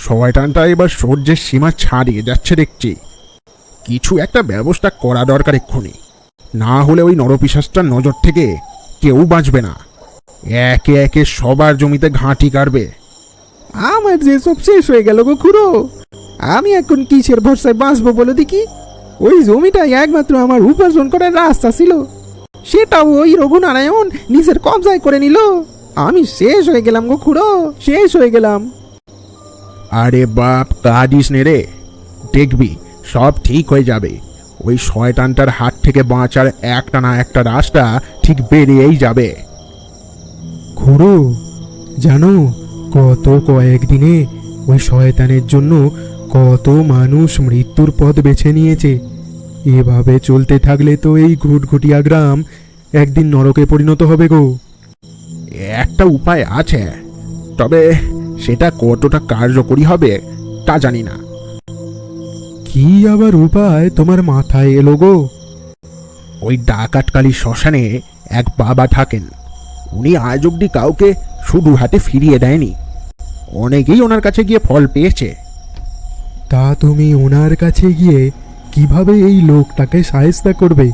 শয়তানটা এবার সহ্যের সীমা ছাড়িয়ে যাচ্ছে দেখছি। কিছু একটা ব্যবস্থা করা দরকার এক্ষুনি, না হলে ওই নরপিশাচটার নজর থেকে কেউ বাঁচবে না। একে একে সবার জমিতে ঘাঁটি কাটবে। আমার যে সব শেষ হয়ে গেল গো খুড়ো। আমি এখন কিসের ভরসায় বাঁচবো বলো দেখি? ওই জমিটাই একমাত্র আমার উপার্জন করার রাস্তা ছিল, সেটাও ওই রঘুনারায়ণ নিজের কবজায় করে নিল। আমি শেষ হয়ে গেলাম গো খুড়ো, শেষ হয়ে গেলাম। আরে বাপ, কাঁদিস নে রে, দেখবি সব ঠিক হয়ে যাবে। ওই শয়তানটার হাত থেকে বাঁচার একটা না একটা রাস্তা ঠিক বেরিয়েই যাবে। খুড়ো জানো, গত কয়েকদিনে ওই শয়তানের জন্য কত মানুষ মৃত্যুর পথ বেছে নিয়েছে। এভাবে চলতে থাকলে তো এই ঘুটঘুটিয়া গ্রাম একদিন নরকে পরিণত হবে গো। একটা উপায় আছে, তবে সেটা কতটা কার্যকরী হবে তা জানি না। কি আবার উপায় তোমার মাথায় এলো গো? ওই ডাকাতকালী শ্মশানে এক বাবা থাকেন। উনি আজ অব্দি কাউকে শুধু হাতে ফিরিয়ে দেয়নি। অনেকেই ওনার কাছে গিয়ে ফল পেয়েছে। তা তুমি ওনার কাছে গিয়ে কিভাবে এই লোকটাকে সাহায্য করবে?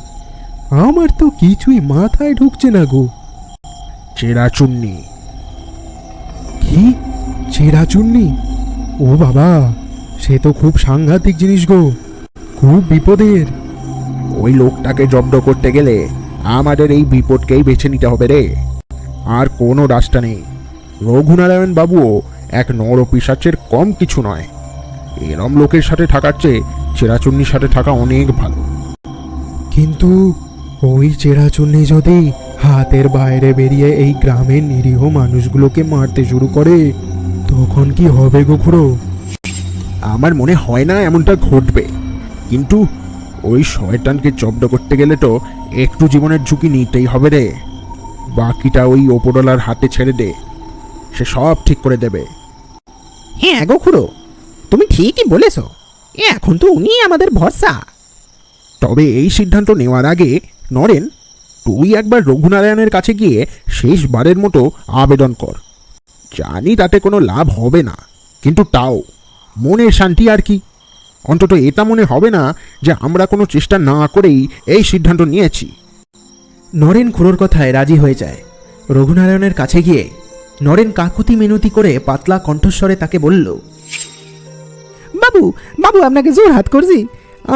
আমার তো কিছুই মাথায় ঢুকছে না গো। চেরাচুন্নি। কি চেরাচুন্নি? ও বাবা, সে তো খুব সাংঘাতিক জিনিস গো, খুব বিপদের। ওই লোকটাকে জব্দ করতে গেলে আমাদের এই বিপদকেই বেছে নিতে হবে রে, আর কোনো রাস্তা নেই। রঘুনারায়ণ বাবুও এক নরপিশাচের কম কিছু নয়। এরম লোকের সাথে থাকার চেয়ে চেরাচুন্নির সাথে থাকা অনেক ভালো। কিন্তু ওই চেরাচুন্নি যদি হাতের বাইরে বেরিয়ে এই গ্রামের নিরীহ মানুষগুলোকে মারতে শুরু করে, তখন কি হবে গো খুড়ো? আমার মনে হয় না এমনটা ঘটবে, কিন্তু ওই শয়তানকে জব্দ করতে গেলে তো একটু জীবনের ঝুঁকি নিতেই হবে রে। বাকিটা ওই ওপরওয়ালার হাতে ছেড়ে দে, সে সব ঠিক করে দেবে। হ্যাঁ গো খুড়ো, তুমি ঠিকই বলেছ। এখন তো উনি আমাদের ভরসা। তবে এই সিদ্ধান্ত নেওয়ার আগে নরেন, তুই একবার রঘুনারায়ণের কাছে গিয়ে শেষবারের মতো আবেদন কর। জানি তাতে কোনো লাভ হবে না, কিন্তু তাও মনের শান্তি আর কি। অন্তত এটা মনে হবে না যে আমরা কোনো চেষ্টা না করেই এই সিদ্ধান্ত নিয়েছি। নরেন খুড়োর কথায় রাজি হয়ে যায়। রঘুনারায়ণের কাছে গিয়ে নরেন কাকুতি মিনতি করে পাতলা কণ্ঠস্বরে তাকে বলল, বাবু বাবু, আপনাকে জোর হাত করছি,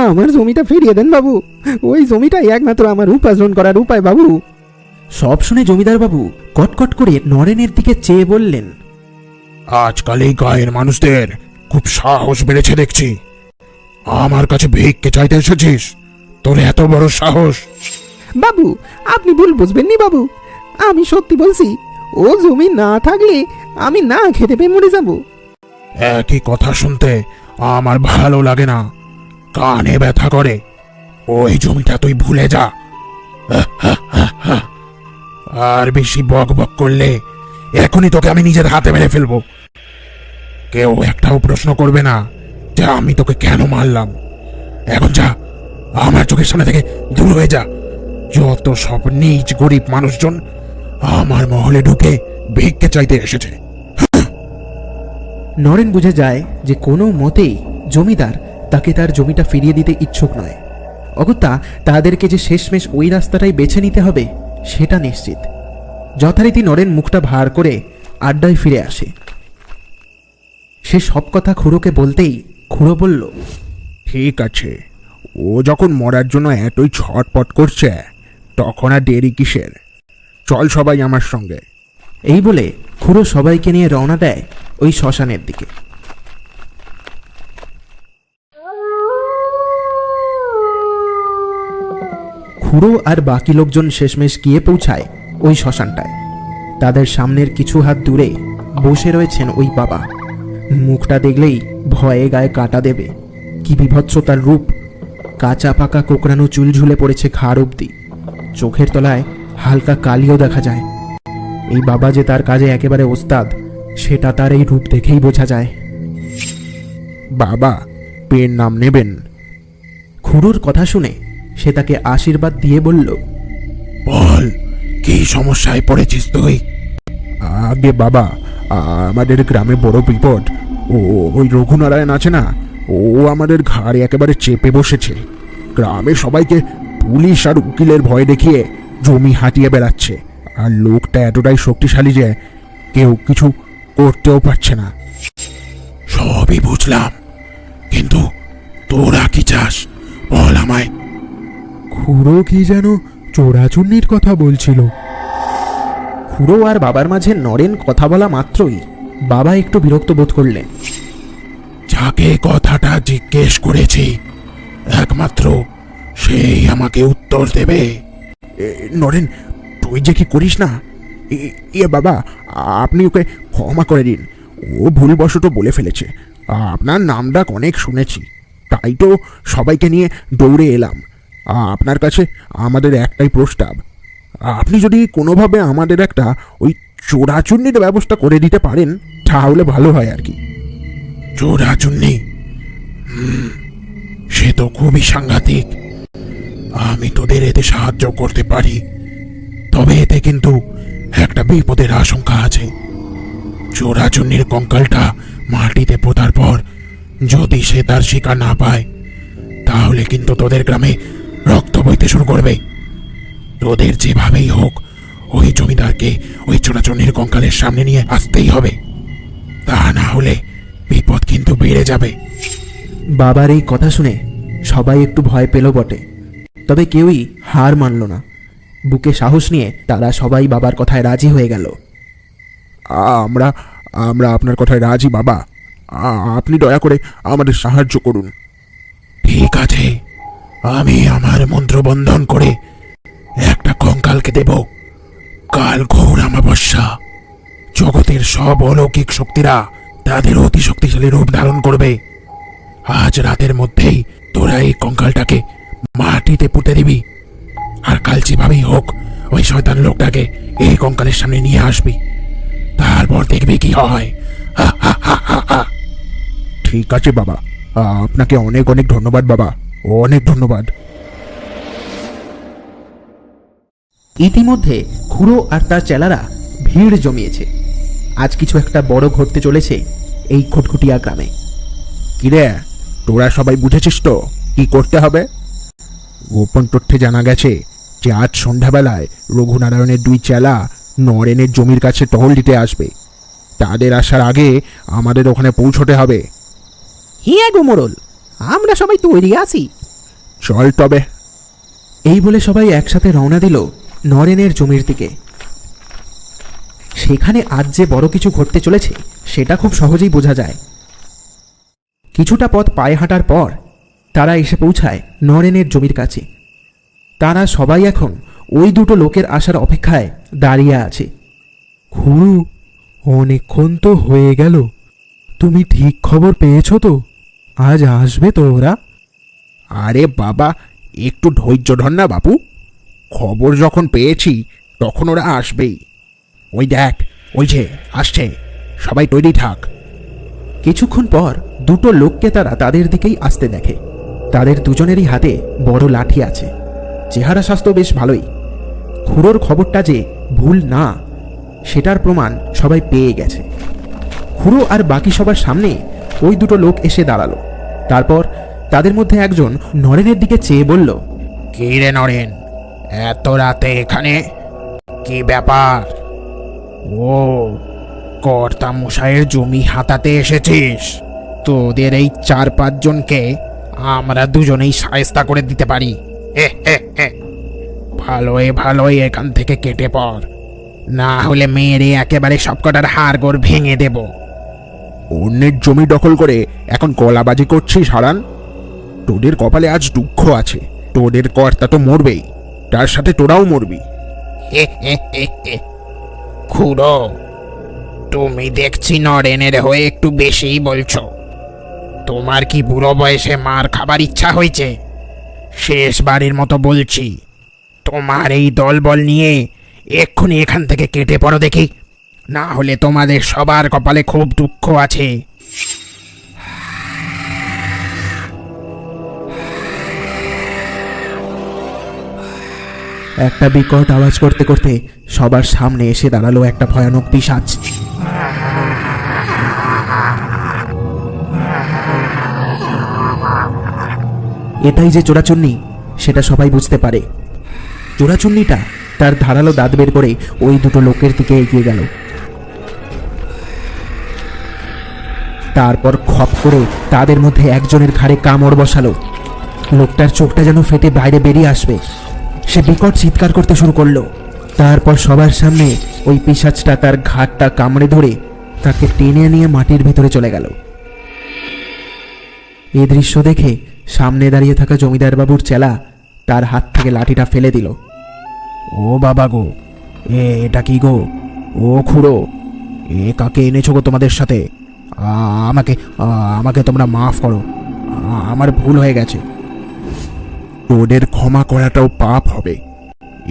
আমার জমিটা ফিরিয়ে দেন বাবু। ওই জমিটাই একমাত্র আমার উপার্জন করার উপায় বাবু। সব শুনে জমিদার বাবু কটকট করে নরেনের দিকে চেয়ে বললেন, আজকাল এই গায়ের মানুষদের খুব সাহস বেড়েছে দেখছি। আমার কাছে ভিক্ষে চাইতে এসেছিস? তোর এত বড় সাহস! বাবু আপনি ভুল বুঝবেন নি বাবু, আমি সত্যি বলছি। ও জমি না থাকলে আমি না খেতে পেয়ে মরে যাব। একই কথা শুনতে আমার ভালো লাগে না, কানে ব্যথা করে। ওই জমিটা তুই ভুলে যা। আর বেশি বক বক করলে এখনই তোকে আমি নিজের হাতে মেরে ফেলবো। কেউ একটাও প্রশ্ন করবে না যে আমি তোকে কেন মারলাম। এখন যা, আমার চোখের সামনে থেকে দূর হয়ে যা। যত সব নীচ গরিব মানুষজন আমার মহলে ঢুকে ভিক্ষে চাইতে এসেছে। নরেন বুঝে যায় যে কোনো মতেই জমিদার তাকে তার জমিটা ফিরিয়ে দিতে ইচ্ছুক নয়। অগত্যা তাদেরকে যে শেষমেশ ওই রাস্তাটাই বেছে নিতে হবে সেটা নিশ্চিত। যথারীতি নরেন মুখটা ভার করে আড্ডায় ফিরে আসে। সে সব কথা খুড়োকে বলতেই খুড়ো বলল, ঠিক আছে, ও যখন মরার জন্য এতই ছটপট করছে তখন আর দেরি কিসের? চল সবাই আমার সঙ্গে। এই বলে খুড়ো সবাইকে নিয়ে রওনা দেয় ওই শ্মশানের দিকে। খুড়ো আর বাকি লোকজন শেষমেশ গিয়ে পৌঁছায় ওই শ্মশানটায়। তাদের সামনের কিছু হাত দূরে বসে রয়েছেন ওই বাবা। মুখটা দেখলেই ভয়ে গায়ে কাটা দেবে। কি বিভৎস তার রূপ! কাঁচা পাকা কোকড়ানো চুল ঝুলে পড়েছে ঘাড় অবধি। চোখের তলায় হালকা কালিও দেখা যায়। এই বাবা যে তার কাজে একেবারে ওস্তাদ সেটা তার এই রূপ দেখেই বোঝা যায়। বাবা, পেন নাম নেবেন? খুড়োর কথা শুনে সে তাকে আশীর্বাদ দিয়ে বলল, বল, কি সমস্যায় পড়েছিস তুই? আগে বাবা, আমাদের গ্রামে বড় বিপদ। ও ওই রঘুনারায়ণ আছে না, ও আমাদের ঘাড়ে একেবারে চেপে বসেছে। গ্রামের সবাইকে পুলিশ আর উকিলের ভয় দেখিয়ে জমি হাতিয়ে বেড়াচ্ছে। আর লোকটা এতটাই শক্তিশালী যে কেউ কিছু করতেও পারছে না। সবই বুঝলাম, কিন্তু তোরা কি চাস বল আমায়। খুড়ো কি যেন চোরাচুন্নির কথা বলছিল। খুড়ো আর বাবার মাঝে নরেন কথা বলা মাত্রই বাবা একটু বিরক্ত বোধ করলেন। যাকে কথাটা জিজ্ঞেস করেছি একমাত্র সেই আমাকে উত্তর দেবে। নরেন, তুই যে কি করিস না। ইয়ে বাবা, আপনি ওকে ক্ষমা করে দিন, ও ভুলবশত বলে ফেলেছে। আপনার নামটা অনেক শুনেছি, তাই তো সবাইকে নিয়ে দৌড়ে এলাম। আপনার কাছে আমাদের একটাই প্রস্তাব, আপনি যদি কোনোভাবে আমাদের একটা ওই চোরাচুন্নির ব্যবস্থা করে দিতে পারেন তাহলে ভালো হয় আর কি। চোরাচুন্নি? সে তো খুবই সাংঘাতিক। আমি তোদের এতে সাহায্য করতে পারি, তবে এতে কিন্তু একটা বিপদের আশঙ্কা আছে। চোরাচুন্নির কঙ্কালটা মাটিতে পোতার পর যদি সে তার শিকার না পায় তাহলে কিন্তু তোদের গ্রামে রক্ত বইতে শুরু করবে। তোদের যেভাবেই হোক ওই জমিদারকে ওই চোরাচুন্নির কঙ্কালের সামনে নিয়ে আসতেই হবে, তা না হলে বিপদ কিন্তু বেড়ে যাবে। বাবার এই কথা শুনে সবাই একটু ভয় পেল বটে, তবে কেউই হার মানল না। বুকে সাহস নিয়ে তারা সবাই বাবার কথায় রাজি হয়ে গেল। আমরা আমরা আপনার কথায় রাজি বাবা, আপনি দয়া করে আমাদের সাহায্য করুন। ঠিক আছে, আমি আমার মন্ত্র বন্ধন করে একটা কঙ্কালকে দেব। কাল ঘোর অমাবস্যা, জগতের সব অলৌকিক শক্তিরা তাদের অতি শক্তিশালী রূপ ধারণ করবে। আজ রাতের মধ্যেই তোরা এই কঙ্কালটাকে মাটিতে পুঁতে দিবি, আর কাল যেভাবেই হোক ওই শয়তান লোকটাকে এই কঙ্কালের সামনে নিয়ে আসবি। তারপর দেখবি কি হয়। ঠিক আছে বাবা, আপনাকে অনেক অনেক ধন্যবাদ বাবা, অনেক ধন্যবাদ। ইতিমধ্যে খুড়ো আর তার চেলারা ভিড় জমিয়েছে। আজ কিছু একটা বড় ঘটতে চলেছে এই খুটখুটিয়া গ্রামে। কিরে, তোরা সবাই বুঝেছিস তো কি করতে হবে? গোপন তথ্যে জানা গেছে যে আজ সন্ধ্যাবেলায় রঘুনারায়ণের দুই চেলা নরেনের জমির কাছে টহল দিতে আসবে। তাদের আসার আগে আমাদের ওখানে পৌঁছতে হবে। হ্যাঁ গো মোড়ল, আমরা সবাই তৈরি আছি। চল তবে। এই বলে সবাই একসাথে রওনা দিল নরেনের জমির দিকে। সেখানে আজ যে বড় কিছু ঘটতে চলেছে সেটা খুব সহজেই বোঝা যায়। কিছুটা পথ পায়ে হাঁটার পর তারা এসে পৌঁছায় নরেনের জমির কাছে। তারা সবাই এখন ওই দুটো লোকের আসার অপেক্ষায় দাঁড়িয়ে আছে। খুড়ো, অনেকক্ষণ তো হয়ে গেল, তুমি ঠিক খবর পেয়েছো তো? আজ আসবে তো ওরা? আরে বাবা, একটু ধৈর্য ধর না বাপু, খবর যখন পেয়েছি তখন ওরা আসবেই। ওই দেখ, ওই যে আসছে, সবাই তৈরি থাক। কিছুক্ষণ পর দুটো লোককে তারা তাদের দিকেই আসতে দেখে। তাদের দুজনেরই হাতে বড় লাঠি আছে। চেহারা স্বাস্থ্য বেশ ভালোই। খুড়োর খবরটা যে ভুল না সেটার প্রমাণ সবাই পেয়ে গেছে। খুড়ো আর বাকি সবার সামনে ওই দুটো লোক এসে দাঁড়ালো। তারপর তাদের মধ্যে একজন নরেনের দিকে চেয়ে বলল, কি রে নরেন, এত রাতে এখানে কি ব্যাপার? ও, কর্তা মশাইয়ের জমি হাতাতে এসেছিস? তোদের এই 4-5 জনকে আমরা দুজনেই শায়েস্তা করে দিতে পারি। ভালোই ভালোই এখান থেকে কেটে পড়, না হলে মেরে একেবারে সবকটার হাড়গোড় ভেঙে দেব। অন্যের জমি দখল করে এখন গলাবাজি করছিস হারান? তোদের কপালে আজ দুঃখ আছে, তোদের কর্তা তো মরবেই, তার সাথে তোরাও মরবি। খুড়ো, তুমি দেখছি নরেনের হয়ে একটু বেশিই বলছো। তোমার কি বুড়ো বয়সে মার খাবার ইচ্ছা হয়েছে? শেষবারের মতো বলছি, তোমার এই দলবল নিয়ে এক্ষুনি এখান থেকে কেটে পড়ো দেখি, না হলে তোমাদের সবার কপালে খুব দুঃখ আছে। একটা বিকট আওয়াজ করতে করতে সবার সামনে এসে দাঁড়ালো একটা ভয়ানক পিশাচ। এটাই যে চোরাচুন্নি সেটা সবাই বুঝতে পারে। চোরাচুন্নিটা তার ধারালো দাঁত বের করে ওই দুটো লোকের দিকে এগিয়ে গেল। তারপর খপ করে তাদের মধ্যে একজনের ঘাড়ে কামড় বসালো। লোকটার চোখটা যেন ফেটে বাইরে বেরিয়ে আসবে। সে বিকট চিৎকার করতে শুরু করলো। তারপর সবার সামনে ওই পিশাচটা তার ঘাড়টা কামড়ে ধরে তাকে টেনে নিয়ে মাটির ভেতরে চলে গেল। এই দৃশ্য দেখে সামনে দাঁড়িয়ে থাকা জমিদার বাবুর চেলা তার হাত থেকে লাঠিটা ফেলে দিল। ও বাবা গো, এটা কি গো? ও খুড়ো, কাকে এনেছো গো তোমাদের সাথে? আমাকে আমাকে তোমরা মাফ করো, আমার ভুল হয়ে গেছে। তোদের ক্ষমা করাটাও পাপ হবে।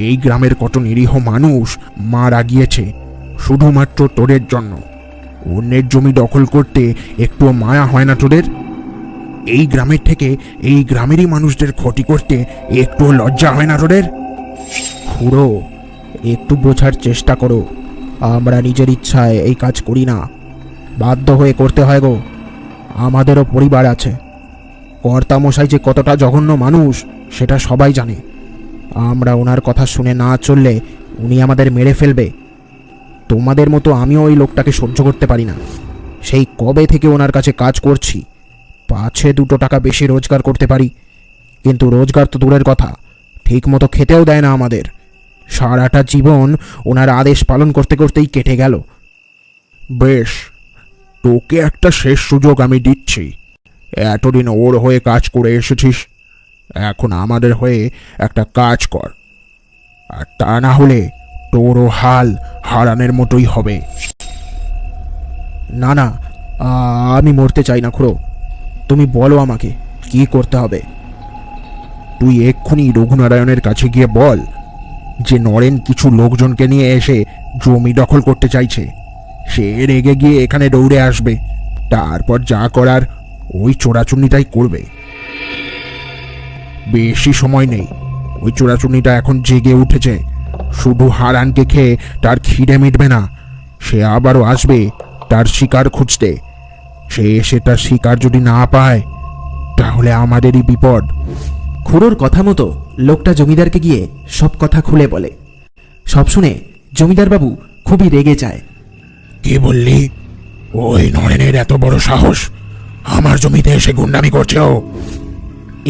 এই গ্রামের কত নিরীহ মানুষ মারা গিয়েছে শুধুমাত্র তোদের জন্য। অন্যের জমি দখল করতে একটুও মায়া হয় না তোদের? এই গ্রামের থেকে এই গ্রামেরই মানুষদের ক্ষতি করতে একটুও লজ্জা হয় না তোদের? খুড়ো, একটু বোঝার চেষ্টা করো। আমরা নিজের ইচ্ছায় এই কাজ করি না, বাধ্য হয়ে করতে হয় গো। আমাদেরও পরিবার আছে। কর্তামশাই যে কতটা জঘন্য মানুষ সেটা সবাই জানে। আমরা ওনার কথা শুনে না চললে উনি আমাদের মেরে ফেলবে। তোমাদের মতো আমিও ওই লোকটাকে সহ্য করতে পারি না। সেই কবে থেকে ওনার কাছে কাজ করছি, পাছে 2 টাকা বেশি রোজগার করতে পারি, কিন্তু রোজগার তো দূরের কথা, ঠিক মতো খেতেও দেয় না আমাদের। সারাটা জীবন ওনার আদেশ পালন করতে করতেই কেটে গেল। বেশ, তোকে একটা শেষ সুযোগ আমি দিচ্ছি। এতদিন ওর হয়ে কাজ করে এসেছিস, এখন আমাদের হয়ে একটা কাজ কর, আর তা না হলে তোরও হাল হারানের মতোই হবে। না না, আমি মরতে চাই না খুড়ো। তুমি বলো আমাকে কি করতে হবে। তুই এক্ষুনি রঘুনারায়ণের কাছে গিয়ে বল যে নরেন কিছু লোকজনকে নিয়ে এসে জমি দখল করতে চাইছে। সে রেগে গিয়ে এখানে দৌড়ে আসবে, তারপর যা করার ওই চোরাচুন্নিটাই করবে। বেশি সময় নেই, ওই চোরাচুন্নিটা এখন জেগে উঠেছে। শুধু হারানকে খেয়ে তার খিদে মিটবে না, সে আবারও আসবে তার শিকার খুঁজতে। সে এসে তার শিকার যদি না পায় তাহলে আমাদেরই বিপদ। খুড়োর কথা মতো লোকটা জমিদারকে গিয়ে সব কথা খুলে বলে। সব শুনে জমিদার বাবু খুবই রেগে যায়। কি বললি? ওই নরেনের এত বড় সাহস আমার জমিতে এসে গুন্ডামি করছে ও?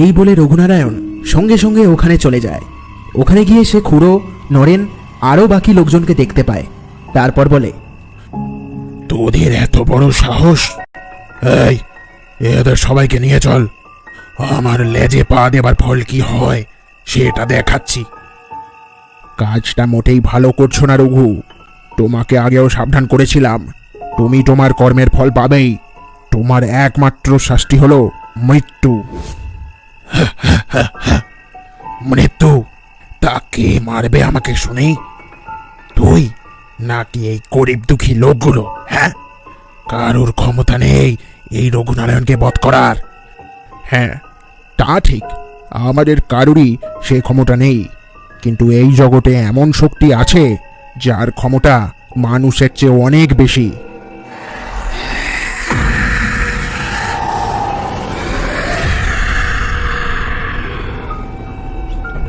এই বলে রঘুনারায়ণ সঙ্গে সঙ্গে ওখানে চলে যায়। ওখানে গিয়ে সে খুড়ো, নরেন আরও বাকি লোকজনকে দেখতে পায়। তারপর বলে, তোদের এত বড় সাহস? এই, এদের সবাইকে নিয়ে চল, আমার লেজে পা দেবার ফল কি হয় সেটা দেখাচ্ছি। কাজটা মোটেই ভালো করছো না রঘু, তোমাকে আগেও সাবধান করেছিলাম। তুমি তোমার কর্মের ফল পাবেই। তোমার একমাত্র শাস্তি হলো মৃত্যু। মৃত্যু? তাকে মারবে আমাকে শুনেই? তুই নাকি এই গরিব দুঃখী লোকগুলো? হ্যাঁ, কারোর ক্ষমতা নেই এই রঘুনারায়ণকে বধ করার। হ্যাঁ, তা ঠিক, আমাদের কারোরই সে ক্ষমতা নেই, কিন্তু এই জগতে এমন শক্তি আছে যার ক্ষমতা মানুষের চেয়ে অনেক বেশি।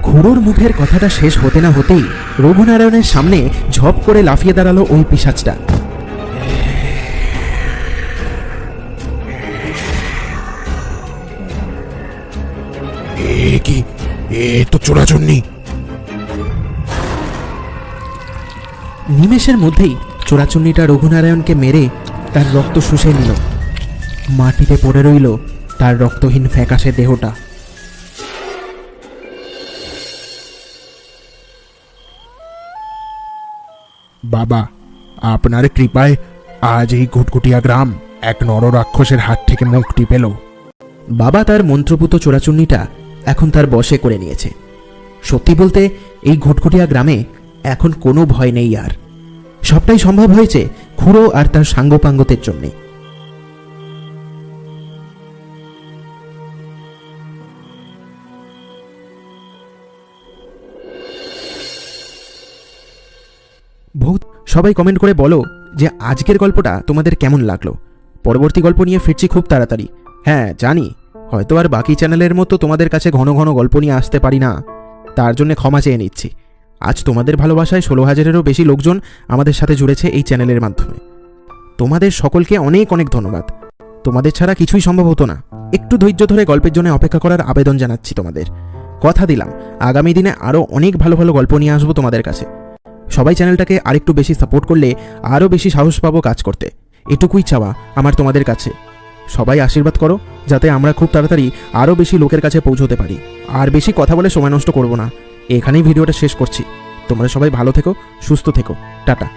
খুড়োর মুখের কথাটা শেষ হতে না হতেই রঘুনারায়ণের সামনে ঝপ করে লাফিয়ে দাঁড়ালো ওই পিশাচটা। কি, এ তো চোরাচুন্নি। নিমেষের মধ্যেই চোরাচুন্নিটা রঘুনারায়ণকে মেরে তার রক্ত শুষে নিল। মাটিতে পড়ে রইল তার রক্তহীন ফ্যাকাশে দেহটা। বাবা, আপনার কৃপায় আজ এই ঘুটঘুটিয়া গ্রাম এক নররাক্ষসের হাত থেকে মুক্তি পেল। বাবা তার মন্ত্রপুত চোরাচুন্নিটা এখন তার বশে করে নিয়েছে। সত্যি বলতে এই ঘুটঘুটিয়া গ্রামে এখন কোনো ভয় নেই আর। সবটাই সম্ভব হয়েছে খুড়ো আর তার সাঙ্গপাঙ্গতের জন্যে। বহুত সবাই কমেন্ট করে বলো যে আজকের গল্পটা তোমাদের কেমন লাগলো। পরবর্তী গল্প নিয়ে ফিরছি খুব তাড়াতাড়ি। হ্যাঁ জানি, হয়তো আর বাকি চ্যানেলের মতো তোমাদের কাছে ঘন ঘন গল্প নিয়ে আসতে পারি না, তার জন্য ক্ষমা চেয়ে নিচ্ছি। আজ তোমাদের ভালোবাসায় 16,000-এরও বেশি লোকজন আমাদের সাথে জুড়েছে এই চ্যানেলের মাধ্যমে। তোমাদের সকলকে অনেক অনেক ধন্যবাদ। তোমাদের ছাড়া কিছুই সম্ভব হতো না। একটু ধৈর্য ধরে গল্পের জন্য অপেক্ষা করার আবেদন জানাচ্ছি তোমাদের। কথা দিলাম আগামী দিনে আরও অনেক ভালো ভালো গল্প নিয়ে আসবো তোমাদের কাছে। সবাই চ্যানেলটাকে আরেকটু বেশি সাপোর্ট করলে আরও বেশি সাহস পাবো কাজ করতে। এটুকুই চাওয়া আমার তোমাদের কাছে। সবাই আশীর্বাদ করো যাতে আমরা খুব তাড়াতাড়ি আরও বেশি লোকের কাছে পৌঁছতে পারি। আর বেশি কথা বলে সময় নষ্ট করব না, এখানেই ভিডিওটা শেষ করছি। তোমরা সবাই ভালো থেকো, সুস্থ থেকো, টাটা।